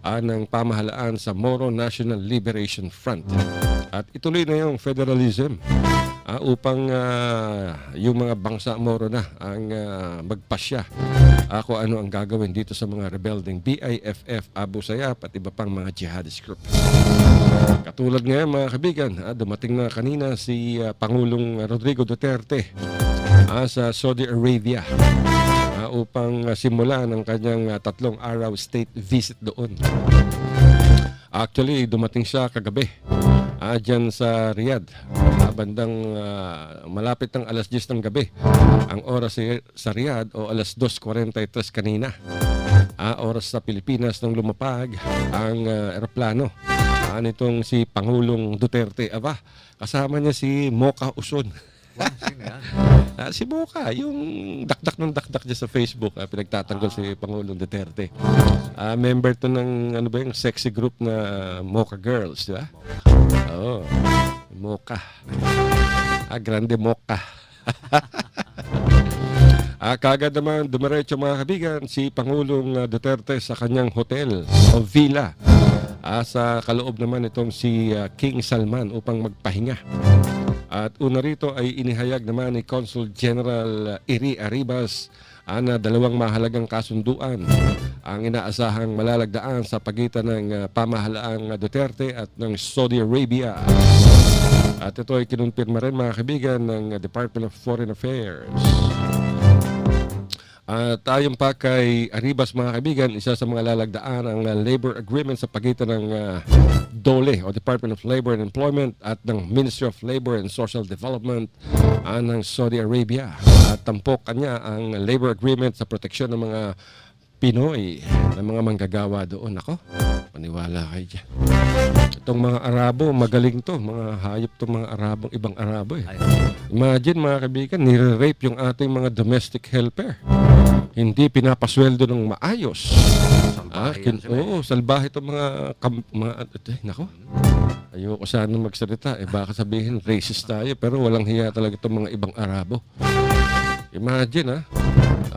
ng pamahalaan sa Moro National Liberation Front. At ituloy na yung federalism upang yung mga bangsa Moro na ang magpasya kung ano ang gagawin dito sa mga rebelding BIFF, Abu Sayyaf at iba pang mga jihadist group. Katulad ngayon, mga kaibigan, dumating na kanina si Pangulong Rodrigo Duterte sa Saudi Arabia upang simulan ang kanyang 3 araw state visit doon. Actually, dumating siya kagabi dyan sa Riyadh. Bandang malapit ng alas 10 ng gabi ang oras sa Riyadh o alas 2:43 kanina. Oras sa Pilipinas nung lumapag ang eroplano nitong si Pangulong Duterte. Kasama niya si Mocha Uson. Sino yan? Si Mocha, yung dakdak niya sa Facebook, pinagtatanggol si Pangulong Duterte. Member to ng yung sexy group na Mocha Girls, di ba? Oo, Mocha. Grande Mocha. Kagad naman dumiretso mga kaibigan si Pangulong Duterte sa kanyang hotel o villa. Sa kaloob naman itong si King Salman upang magpahinga. At una rito ay inihayag naman ni Consul General Iri Arribas na dalawang mahalagang kasunduan ang inaasahang malalagdaan sa pagitan ng pamahalaang Duterte at ng Saudi Arabia. At ito ay kinumpirma rin mga kaibigan ng Department of Foreign Affairs. At ayon pa kay Arribas mga kaibigan, isa sa mga lalagdaan ang labor agreement sa pagitan ng DOLE o Department of Labor and Employment at ng Ministry of Labor and Social Development ng Saudi Arabia. At tampok kanya ang labor agreement sa proteksyon ng mga Pinoy na mga manggagawa doon. Ako, maniwala kayo dyan. Itong mga Arabo, magaling to. Mga hayop to mga Arabong, ibang Arabo eh. Imagine mga kaibigan, nire-rape yung ating mga domestic helper. Hindi pinapasweldo ng maayos. Oo, salbahe itong nako. Ayoko sana magsalita. Baka sabihin racist tayo, pero walang hiya talaga itong mga ibang Arabo. Imagine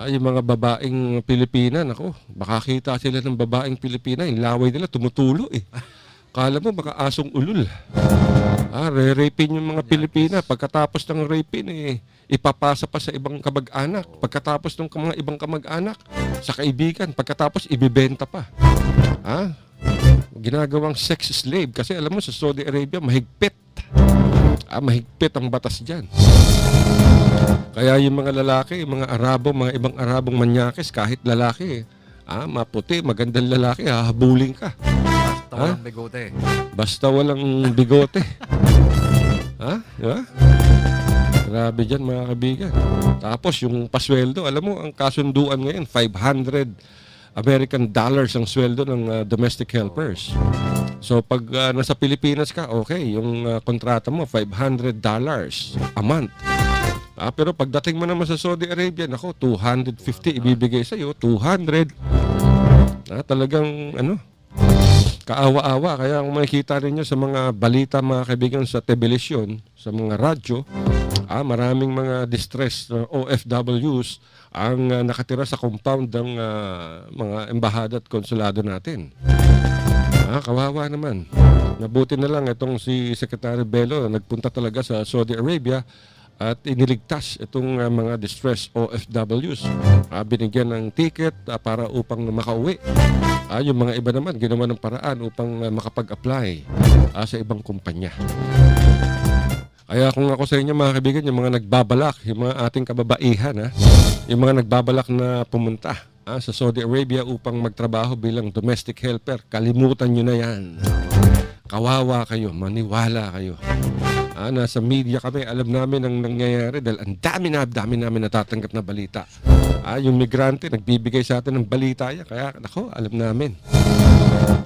yung mga babaeng Pilipina, nako, baka kita sila ng babaeng Pilipina, yung laway nila tumutulo eh. Kala mo baka asong ulul. Re-rapin yung mga Pilipina. Pagkatapos ng rapin, ipapasa pa sa ibang kamag-anak. Pagkatapos ng mga ibang kamag-anak, sa kaibigan. Pagkatapos, ibibenta pa. Ginagawang sex slave. Kasi alam mo, sa Saudi Arabia, mahigpit. Mahigpit ang batas dyan. Kaya yung mga lalaki, yung mga Arabo, mga ibang Arabong manyakis, kahit lalaki, maputi, magandang lalaki, hahabulin ka. Basta walang bigote. Basta walang bigote. Diba? Grabe dyan mga kaibigan. Tapos yung pasweldo, alam mo, ang kasunduan ngayon, $500 American ang sweldo ng domestic helpers. So pag nasa Pilipinas ka, okay, yung kontrata mo, $500 a month. Pero pagdating mo naman sa Saudi Arabia, nako, 250 ibibigay sa'yo, 200. Talagang, kaawa-awa. Kaya kung makikita ninyo sa mga balita, mga kaibigan, sa television, sa mga radyo, maraming mga distressed OFWs ang nakatira sa compound ng mga embahada at konsulado natin. Kawawa naman. Nabuti na lang itong si Secretary Bello nagpunta talaga sa Saudi Arabia at iniligtas itong mga distressed OFWs. Binigyan ng ticket para upang makauwi. Yung mga iba naman ginawa ng paraan upang makapag-apply sa ibang kumpanya. Kaya kung ako sa inyo mga kaibigan, yung mga nagbabalak, yung mga ating kababaihan, yung mga nagbabalak na pumunta sa Saudi Arabia upang magtrabaho bilang domestic helper, kalimutan nyo na yan. Kawawa kayo, maniwala kayo. Nasa media kami, alam namin ang nangyayari dahil ang dami namin natatanggap na balita. Yung migrante, nagbibigay sa atin ng balita yan. Kaya, alam namin.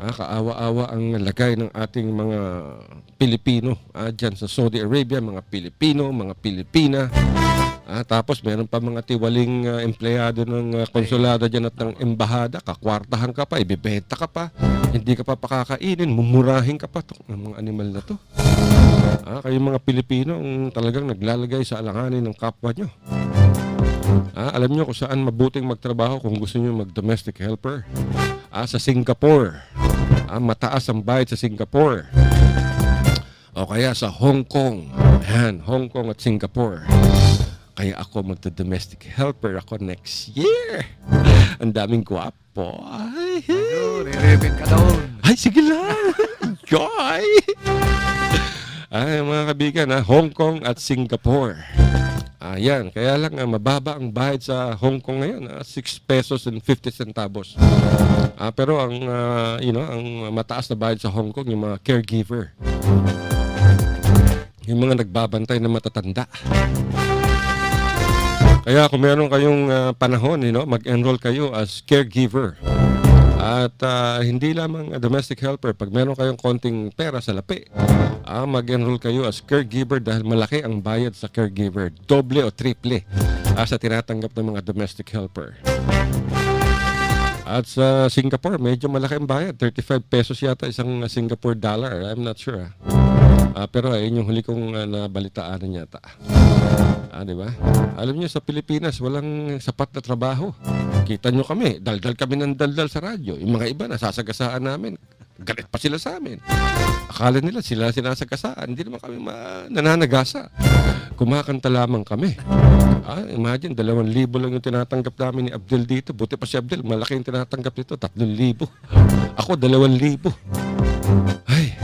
Kaawa-awa ang lagay ng ating mga Pilipino dyan sa Saudi Arabia, mga Pilipino, mga Pilipina. Tapos meron pa mga tiwaling empleyado ng konsulado dyan at ng embahada. Kakwartahan ka pa, ibibenta ka pa, hindi ka pa pakakainin, mumurahin ka pa ng mga animal na to. Kayo mga Pilipino talagang naglalagay sa alanganin ng kapwa nyo. Alam nyo kung saan mabuting magtrabaho kung gusto nyo mag-domestic helper? Sa Singapore. Mataas ang bayad sa Singapore. O kaya sa Hong Kong. Ayan, Hong Kong at Singapore. Kaya ako magdo-domestic helper ako next year. Ang daming gwapo. Nirepin ka doon. Ay, sige lang. Joy! Mga kaibigan, Hong Kong at Singapore. Ayan, kaya lang mababa ang bayad sa Hong Kong ngayon, 6 pesos and 50 centavos. Pero ang ang mataas na bayad sa Hong Kong yung mga caregiver. Yung mga nagbabantay na matatanda. Kaya kung meron kayong panahon, mag-enroll kayo as caregiver. At hindi lamang domestic helper, pag meron kayong konting pera sa lapi, mag-enroll kayo as caregiver dahil malaki ang bayad sa caregiver. Doble o triple sa tinatanggap ng mga domestic helper. At sa Singapore, medyo malaki ang bayad. 35 pesos yata isang Singapore dollar. I'm not sure. Pero ayun yung huli kong nabalitaan yata. Di ba? Alam niyo, sa Pilipinas, walang sapat na trabaho. Kita nyo kami, daldal kami ng daldal sa radyo. Yung mga iba, nasasagasaan namin. Galit pa sila sa amin. Akala nila sila sinasagasaan. Hindi naman kami nananagasa. Kumakanta lamang kami. Imagine, 2,000 lang yung tinatanggap namin ni Abdel dito. Buti pa si Abdel, malaki yung tinatanggap dito. 3,000. Ako, 2,000. Ay,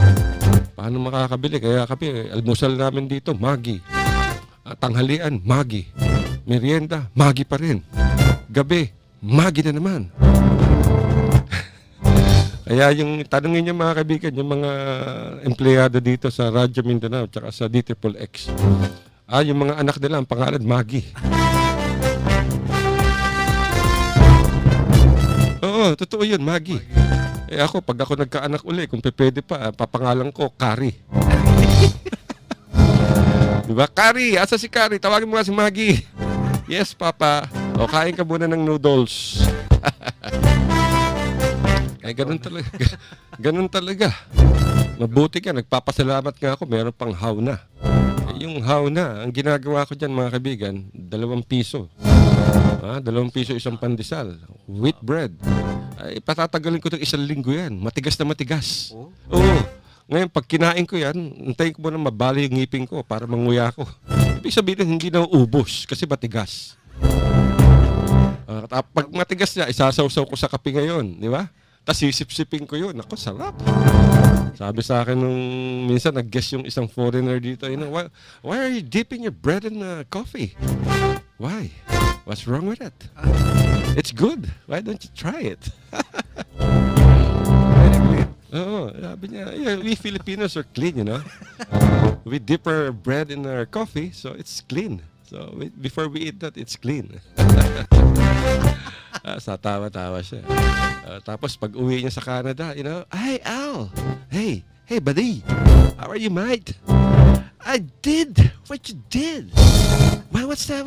paano makakabili? Kaya kami, almusal namin dito, Maggi. Tanghalian, Maggi. Merienda, Maggi pa rin. Gabi, Maggi na naman. Kaya yung tanungin niyo mga kaibigan, yung mga empleyado dito sa Radyo Mindanao at sa DXXX. Yung mga anak nila, ang pangalan, Maggi. Oo, totoo yun, Maggi. Ako, pag ako nagkaanak uli, kung pwede pa, papangalan ko, Kari. Diba? Kari, asa si Kari? Tawagin mo nga si Maggi. Yes, Papa. O, kain ka muna ng noodles. Ay, ganun talaga. Ganun talaga. Mabuti ka, nagpapasalamat nga ako, meron pang hauna. Yung hauna, ang ginagawa ko dyan mga kaibigan, 2 piso. 2 piso isang pandesal. Wheat bread. Ay, patatagalin ko ng 1 linggo yan. Matigas na matigas. Oo. Ngayon, pag kinain ko yan, antayin ko muna mabali yung ngipin ko para manguya ko. Ibig sabihin, hindi na ubos kasi matigas. Pag matigas na, isasawsaw ko sa kape ngayon. Di ba? Tapos sisip-sipin ko yun. Ako, sarap. Sabi sa akin nung minsan, nag-guess yung isang foreigner dito, why are you dipping your bread in coffee? Why? What's wrong with it? It's good. Why don't you try it? Oo, sabi niya, yeah, we Filipinos are clean, you know. We dip our bread in our coffee, so it's clean. So before we eat that, it's clean. Sa tawa-tawa siya. Tapos pag uwi niya sa Canada, you know, hey Al, hey buddy, how are you, mate? I did what you did. Why, what's that?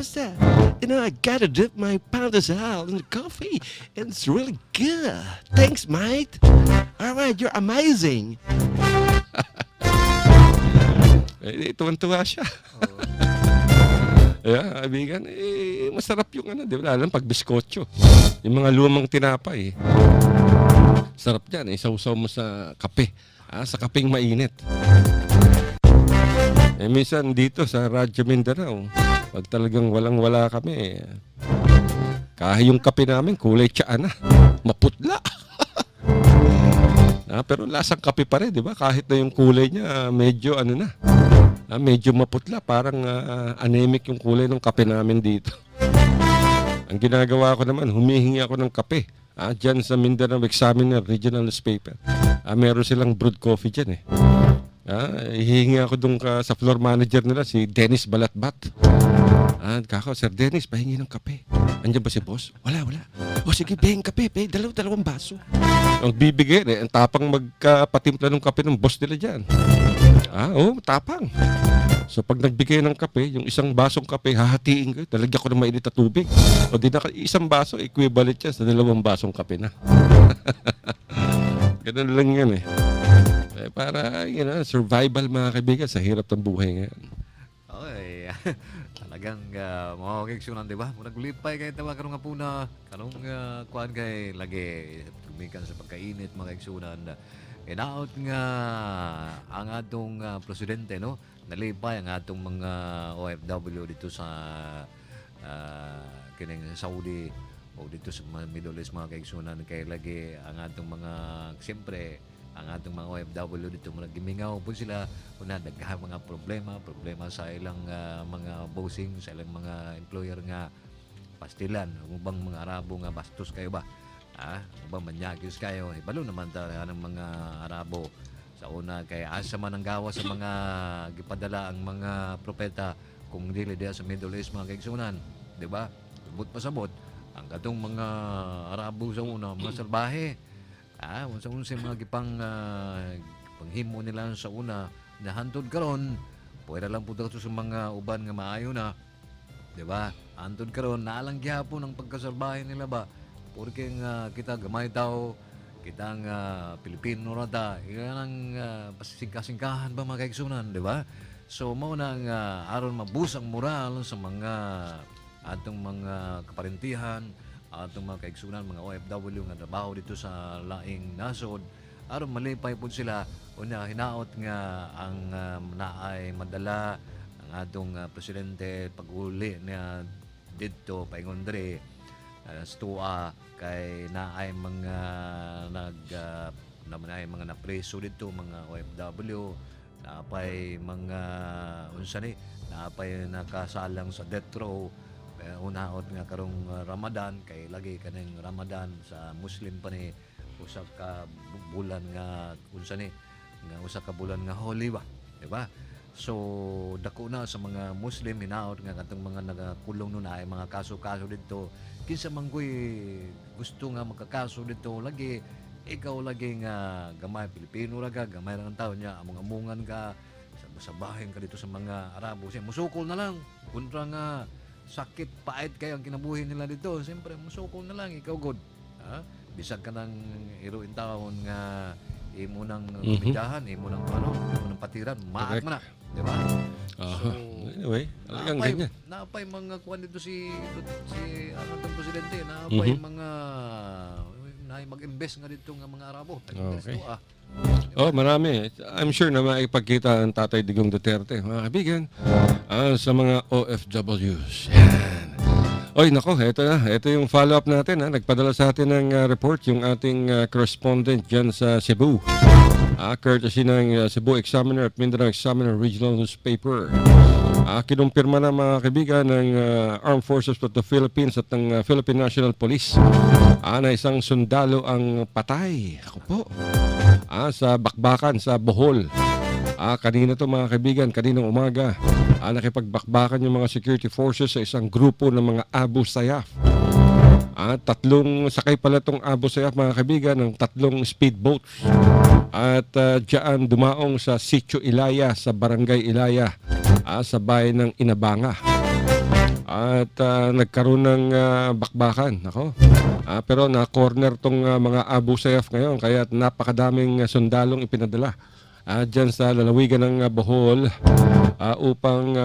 You know, I gotta dip my pandesal in the coffee, and it's really good. Thanks, mate. All right, you're amazing. Tuwan-tuwa siya. Yeah, kaibigan, masarap yung di ba? Alam, pag biskotso. Yung mga lumang tinapay. Sarap yan, sausaw mo sa kape. Sa kapeng mainit. Minsan dito sa Radyo Mindanao, pag talagang walang-wala kami, kahit yung kape namin, kulay tsaa na. Maputla. Pero lasang kape pa rin, di ba? Kahit na yung kulay niya, medyo medyo maputla. Parang anemic yung kulay ng kape namin dito. Ang ginagawa ko naman, humihingi ako ng kape. Diyan sa Mindanao Examiner Regional Newspaper. Meron silang brewed coffee dyan eh. Hihingi ako dun sa floor manager nila, si Dennis Balatbat. Sir Dennis, pahingi ng kape. Andiyan ba si boss? Wala. O sige, behing kape, 2 baso. Ang bibigay, ang tapang magpatimpla ng kape ng boss nila dyan. Tapang. So pag nagbigay ng kape, yung 1 basong kape, hahatiin ko, talagyan ko ng mainit na tubig. O di na 1 baso, equivalent yan sa 2 basong kape na. Ganun lang yan eh. Para, survival mga kaibigan sa hirap ng buhay ngayon. Okay. Talagang mga kaigsunan, di ba? Naglipay kayo tawa karong nga po na karong kuhan kay lagi tumikan sa pagkainit mga kaigsunan. Inaot nga ang atong presidente, no? Nalipay ang atong mga OFW dito sa kining Saudi o dito sa Middle East mga kaigsunan. Kaya lagi ang atong mga, siyempre, ang atong mga OFW dito gimingaw po sila una daghang mga problema sa ilang mga bossing, sa ilang mga employer nga pastilan, ubang mga Arabo nga bastos kayo ba? Ubang manyagis kayo, ibalo naman ta ng mga Arabo sa una kay asa man ang gawa sa mga gipadala ang mga propeta kung dili diha sa Middle East mga kaigsunan, di ba? Bud pasabot ang katong mga Arabo sa una mga salbahe. Unsa mga gipang panghimo nila sa una na hantod karon, pwede lang pud sa mga uban nga maayo na, di ba? Hantod karon naalang gyapon ang pagkasalbahe nila ba? Porque kita gamay tao kitang Pilipino rata, yan ang pasisingka-singkahan ba mga kaigsunan, di ba? So, mo nang aron mabusang moral sa mga atong mga kaparentihan, atong mga kaigsunan, mga OFW nga trabaho dito sa laing nasod, aron malipay po sila, una hinaot nga ang naay madala ang atong presidente pag-uli niya dito paingon diri stua kay naay mga mga napreso dito mga OFW, naapay mga unsa ni naapay nakasalang sa death row. Unaot nga karong Ramadan kay lagi kaning Ramadan sa Muslim pa ni usa ka bulan nga unsa ni nga usa ka bulan nga holy ba, di ba? So dako na sa mga Muslim hinaot nga katong mga nagakulong nun ay mga kaso-kaso dito. Kinsa man koy gusto nga makakaso dito lagi ikaw lagi nga gamay Pilipino ra ka, gamay ra ang taon niya, among-amungan ka sa bahin ka dito sa mga Arabo. Siya musukol na lang kontra nga sakit pait kayo ang kinabuhi nila dito. Siyempre musukol na lang ikaw god. Bisag ka nang iruin taon nga imo nang kumidahan, imo nang imo nang patiran, maak man na, di ba? So, anyway, talagang ganyan. Naapay mga kuwan dito si ang presidente, naapay mga mag-invest nga dito nga mga Arabo. Okay. Marami. I'm sure na maipagkita ang Tatay Digong Duterte, mga kaibigan, sa mga OFWs. Yan. Oy, nako, ito yung follow-up natin. Nagpadala sa atin ng report yung ating correspondent dyan sa Cebu. Courtesy ng Cebu Examiner at Mindanao Examiner Regional Newspaper. Kinumpirma na mga kaibigan ng Armed Forces of the Philippines at ng Philippine National Police na isang sundalo ang patay. Ako po. Sa bakbakan sa Bohol. Kanina to mga kaibigan, kaninang umaga, nakipagbakbakan yung mga security forces sa isang grupo ng mga Abu Sayyaf. Tatlong sakay pala itong Abu Sayyaf mga kaibigan ng tatlong speedboats. At diyan dumaong sa Sitio Ilaya, sa Barangay Ilaya, sa bayan ng Inabanga. At nagkaroon ng bakbakan. Pero na-corner tong mga Abu Sayyaf ngayon, kaya napakadaming sundalong ipinadala dyan sa lalawigan ng Bohol upang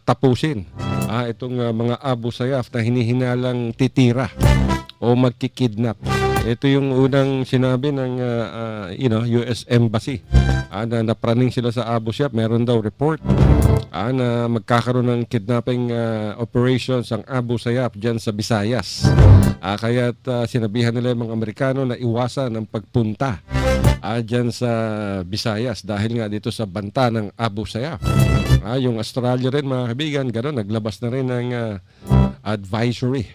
tapusin itong mga Abu Sayyaf na hinihinalang titira o magkikidnap. Ito yung unang sinabi ng US Embassy na napraning sila sa Abu Sayyaf. Meron daw report na magkakaroon ng kidnapping operations ang Abu Sayyaf dyan sa Visayas. Kaya't sinabihan nila yung mga Amerikano na iwasan ang pagpunta dyan sa Visayas dahil nga dito sa banta ng Abu Sayyaf. Yung Australia rin mga kaibigan, gano'n, naglabas na rin ng advisory.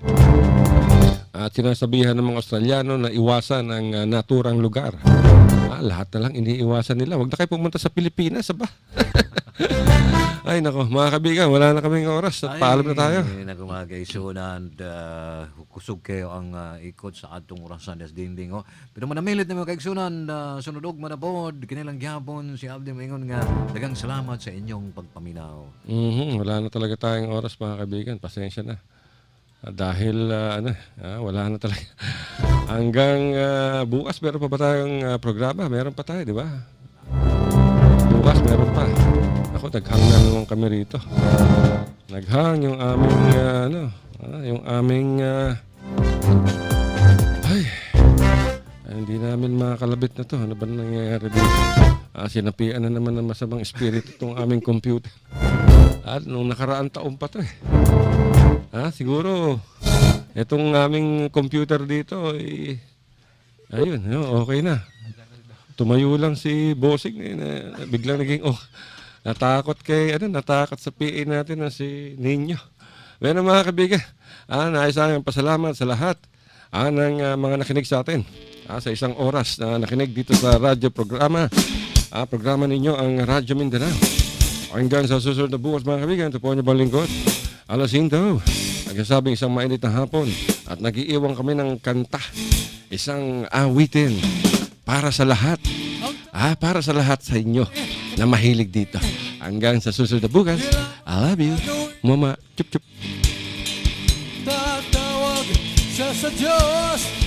At sinasabihan ng mga Australiano na iwasan ang naturang lugar. Lahat na lang iniiwasan nila. Huwag na kayo pumunta sa Pilipinas, ba? Ay nako, mga kaibigan, wala na kaming oras at paalam na tayo. Ay, naku mga kaisunan, kusog kayo ang ikot sa atong orasan des dinding. Pero manamilit na mga kaisunan, sunodog manapod, kinilang gyapon si Abdi Maingon nga, dagang salamat sa inyong pagpaminaw. Wala na talaga tayong oras mga kaibigan, pasensya na. Dahil wala na talaga. Hanggang bukas meron pa ba tayong programa? Meron pa tayo, di ba? Bukas meron pa. Ako, naghang na naman kami rito. Naghang yung aming hindi namin makakalabit na to. Ano ba nangyayari dito? Sinapian na naman ng masamang espiritu itong aming computer. At nung nakaraan taon pa to siguro itong aming computer dito ayun, okay na. Tumayo lang si Bossing biglang naging natakot sa PA natin na si Ninyo. Bueno mga kaibigan, nais namin pasalamat sa lahat ng mga nakinig sa atin sa isang oras na nakinig dito sa radyo programa ninyo ang Radyo Mindanao. Hanggang sa susunod na bukas mga kaibigan, ito po ang inyong lingkod, Alasinto, nagsasabing isang mainit na hapon at nag-iiwan kami ng kanta, isang awitin para sa lahat, para sa lahat sa inyo na mahilig dito. Hanggang sa susunod na bukas, I love you, Mama, chup chup. Tatawag siya sa Diyos.